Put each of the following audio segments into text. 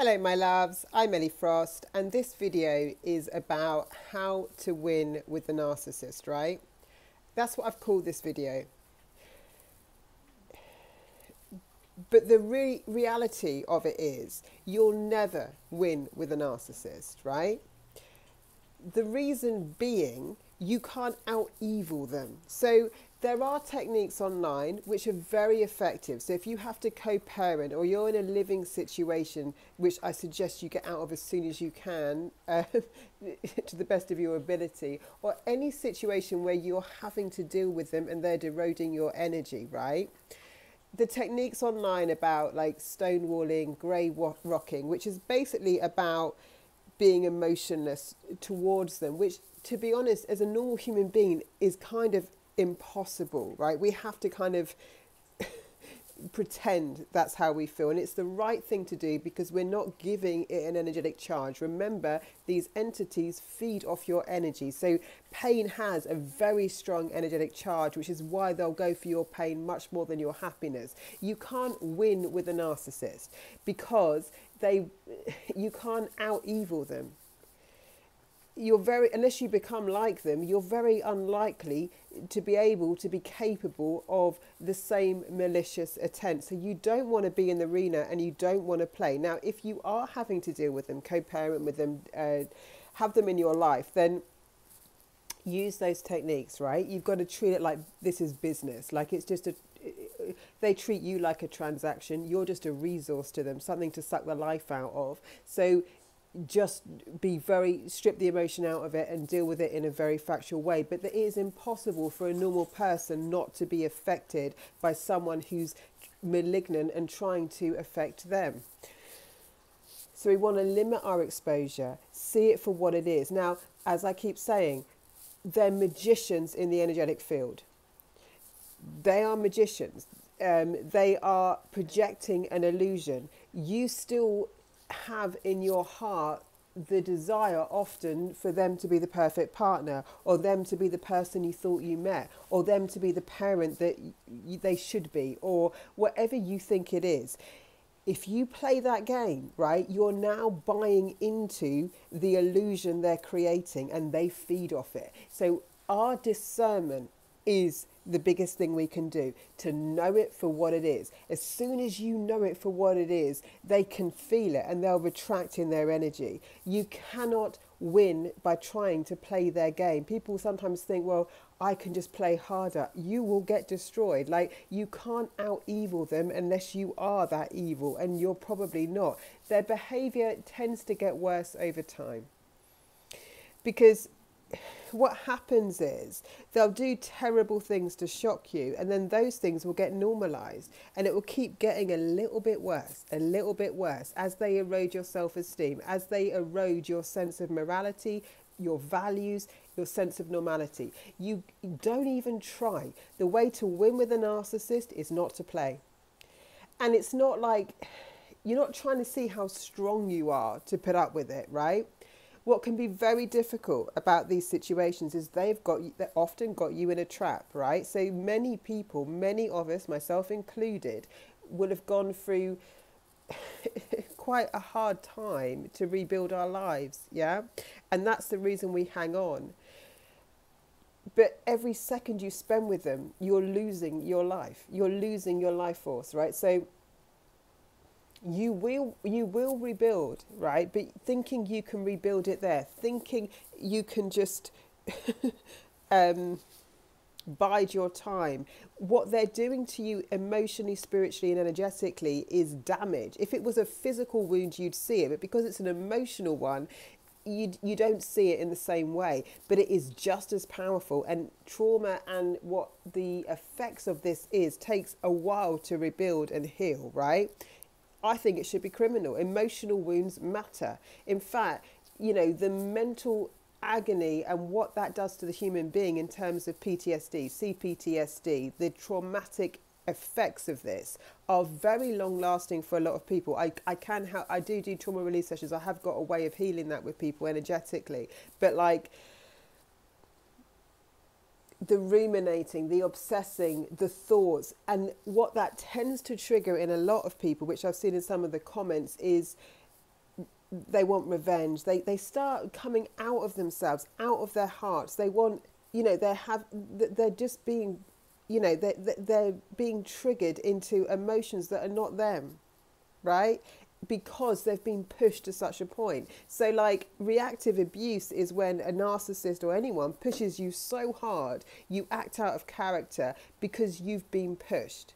Hello my loves, I'm Ellie Frost and this video is about how to win with the narcissist, right? That's what I've called this video. But the reality of it is you'll never win with a narcissist, right? The reason being you can't out-evil them. So there are techniques online which are very effective. So if you have to co-parent or you're in a living situation, which I suggest you get out of as soon as you can, to the best of your ability, or any situation where you're having to deal with them and they're eroding your energy, right? The techniques online about like stonewalling, grey rocking, which is basically about being emotionless towards them, which, to be honest, as a normal human being is kind of impossible, right? We have to kind of pretend that's how we feel, and it's the right thing to do because we're not giving it an energetic charge. Remember, these entities feed off your energy, so pain has a very strong energetic charge, which is why they'll go for your pain much more than your happiness. You can't win with a narcissist because you can't out-evil them. Unless you become like them, you're very unlikely to be able to be capable of the same malicious intent. So you don't want to be in the arena and you don't want to play. Now, if you are having to deal with them, co-parent with them, have them in your life, then use those techniques, right? You've got to treat it like this is business. Like it's just they treat you like a transaction. You're just a resource to them, something to suck the life out of. So just strip the emotion out of it and deal with it in a very factual way. But it is impossible for a normal person not to be affected by someone who's malignant and trying to affect them. So we want to limit our exposure, see it for what it is. Now, as I keep saying, they're magicians in the energetic field. They are magicians. They are projecting an illusion. You still have in your heart the desire often for them to be the perfect partner, or them to be the person you thought you met, or them to be the parent that they should be, or whatever you think it is. If you play that game, right, you're now buying into the illusion they're creating and they feed off it. So our discernment is the biggest thing we can do, to know it for what it is. As soon as you know it for what it is, they can feel it and they'll retract in their energy. You cannot win by trying to play their game. People sometimes think, well, I can just play harder. You will get destroyed. Like, you can't out-evil them unless you are that evil, and you're probably not. Their behavior tends to get worse over time because what happens is they'll do terrible things to shock you, and then those things will get normalized and it will keep getting a little bit worse as they erode your self-esteem, as they erode your sense of morality, your values, your sense of normality. You don't even try. The way to win with a narcissist is not to play. And it's not like you're not trying to see how strong you are to put up with it, right? What can be very difficult about these situations is they've often got you in a trap, right? So many people, many of us, myself included, will have gone through quite a hard time to rebuild our lives, yeah? And that's the reason we hang on. But every second you spend with them, you're losing your life. You're losing your life force, right? So you will rebuild, right? But thinking you can rebuild it there, thinking you can just bide your time, what they're doing to you emotionally, spiritually and energetically is damage. If it was a physical wound, you'd see it, but because it's an emotional one, you don't see it in the same way, but it is just as powerful. And trauma and what the effects of this takes a while to rebuild and heal, right? I think it should be criminal. Emotional wounds matter. In fact, you know, the mental agony and what that does to the human being in terms of PTSD, CPTSD, the traumatic effects of this are very long lasting for a lot of people. I do trauma release sessions. I have got a way of healing that with people energetically, but like the ruminating, the obsessing, the thoughts, and what that tends to trigger in a lot of people, which I've seen in some of the comments, is they want revenge. They start coming out of themselves, out of their hearts. They want, they're just being, they're being triggered into emotions that are not them, right? Because they've been pushed to such a point. So like reactive abuse is when a narcissist or anyone pushes you so hard, you act out of character because you've been pushed.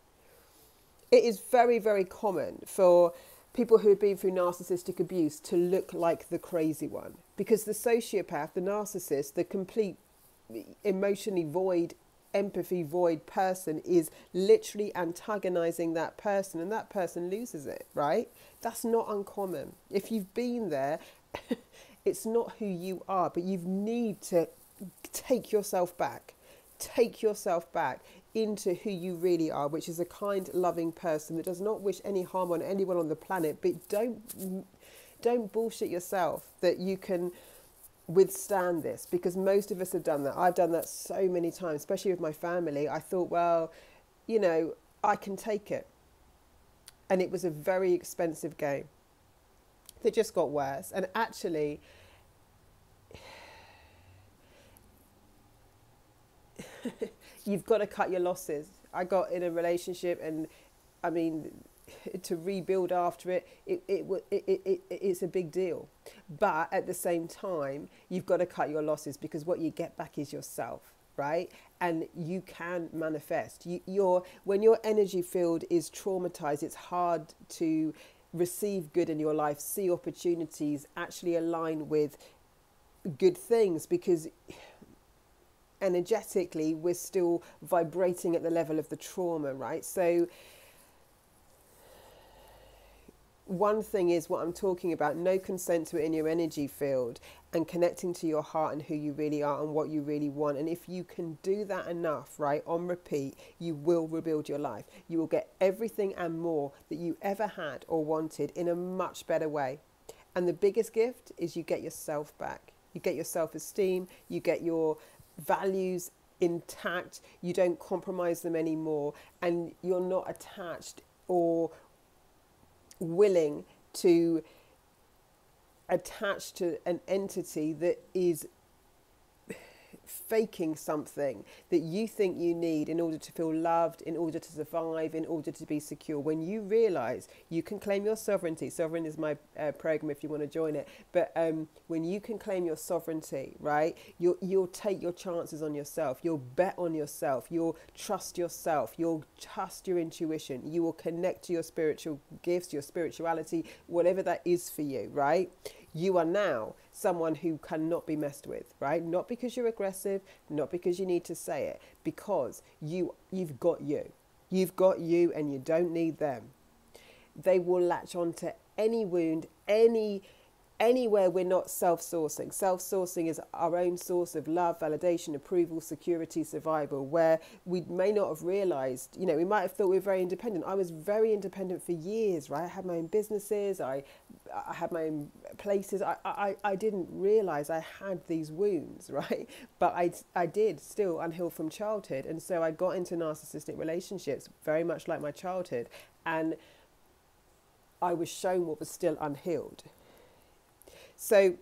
It is very, very common for people who have been through narcissistic abuse to look like the crazy one, because the sociopath, the narcissist, the complete emotionally void, empathy void person is literally antagonizing that person, and that person loses it, right? That's not uncommon. If you've been there, it's not who you are, but you need to take yourself back. Take yourself back into who you really are, which is a kind, loving person that does not wish any harm on anyone on the planet. But don't bullshit yourself that you can withstand this, because most of us have done that. I've done that so many times, especially with my family. I thought, well, I can take it. And it was a very expensive game that just got worse. And actually, you've got to cut your losses. I got in a relationship, and I mean, to rebuild after it's a big deal. But at the same time, you've got to cut your losses, because what you get back is yourself, right? And you can manifest. When your energy field is traumatized, it's hard to receive good in your life, see opportunities, actually align with good things, because energetically we're still vibrating at the level of the trauma, right? So one thing is what I'm talking about, no consent to it in your energy field, and connecting to your heart and who you really are and what you really want. And if you can do that enough, right, on repeat, you will rebuild your life. You will get everything and more that you ever had or wanted in a much better way. And the biggest gift is you get yourself back. You get your self-esteem, you get your values intact, you don't compromise them anymore, and you're not attached or willing to attach to an entity that is faking something that you think you need in order to feel loved, in order to survive, in order to be secure. When you realize you can claim your sovereignty, Sovereign is my program if you want to join it, but when you can claim your sovereignty, right, you'll take your chances on yourself, you'll bet on yourself, you'll trust yourself, you'll trust your intuition, you will connect to your spiritual gifts, your spirituality, whatever that is for you, right? You are now someone who cannot be messed with, right? Not because you're aggressive, not because you need to say it, because you've got you. You've got you, and you don't need them. They will latch onto any wound, anywhere we're not self-sourcing. Self-sourcing is our own source of love, validation, approval, security, survival, where we may not have realized, we might have thought we were very independent. I was very independent for years, right? I had my own businesses, I had my own places. I didn't realize I had these wounds, right? But I did still unheal from childhood. And so I got into narcissistic relationships, very much like my childhood. And I was shown what was still unhealed. So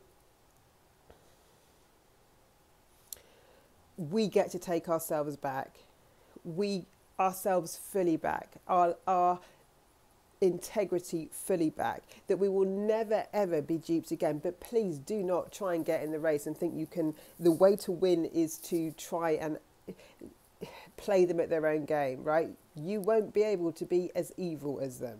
we get to take ourselves back, ourselves fully back, our integrity fully back, that we will never ever be duped again. But please do not try and get in the race and think the way to win is to try and play them at their own game, right? You won't be able to be as evil as them.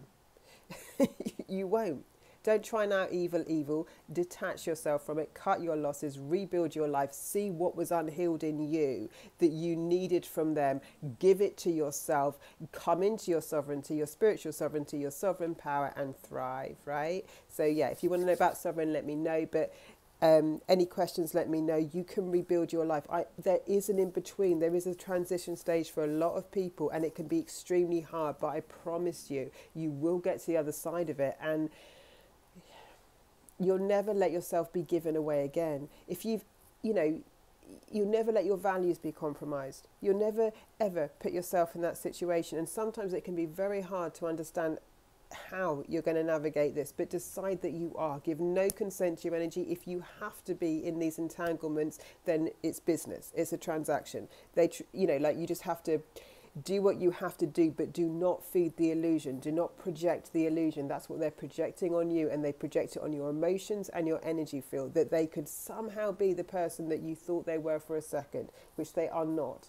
You won't. Don't try and out evil. Detach yourself from it. Cut your losses. Rebuild your life. See what was unhealed in you that you needed from them. Give it to yourself. Come into your sovereignty, your spiritual sovereignty, your sovereign power, and thrive, right? So yeah, if you want to know about sovereign, let me know. But any questions, let me know. You can rebuild your life. There is an in-between. There is a transition stage for a lot of people, and it can be extremely hard. But I promise you, you will get to the other side of it. And you'll never let yourself be given away again. If you'll never let your values be compromised. You'll never, ever put yourself in that situation. And sometimes it can be very hard to understand how you're going to navigate this, but decide that you are. Give no consent to your energy. If you have to be in these entanglements, then it's business. It's a transaction. Like you just have to do what you have to do, but do not feed the illusion. Do not project the illusion. That's what they're projecting on you, and they project it on your emotions and your energy field, that they could somehow be the person that you thought they were for a second, which they are not.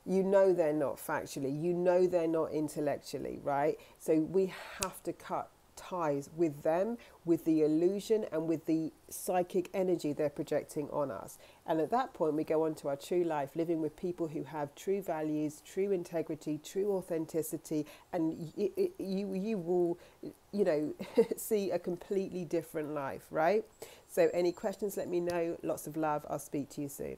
You know they're not factually. You know they're not intellectually, right? So we have to cut ties with them, with the illusion and with the psychic energy they're projecting on us. And at that point, we go on to our true life, living with people who have true values, true integrity, true authenticity, and you will, see a completely different life, right? So any questions, let me know. Lots of love. I'll speak to you soon.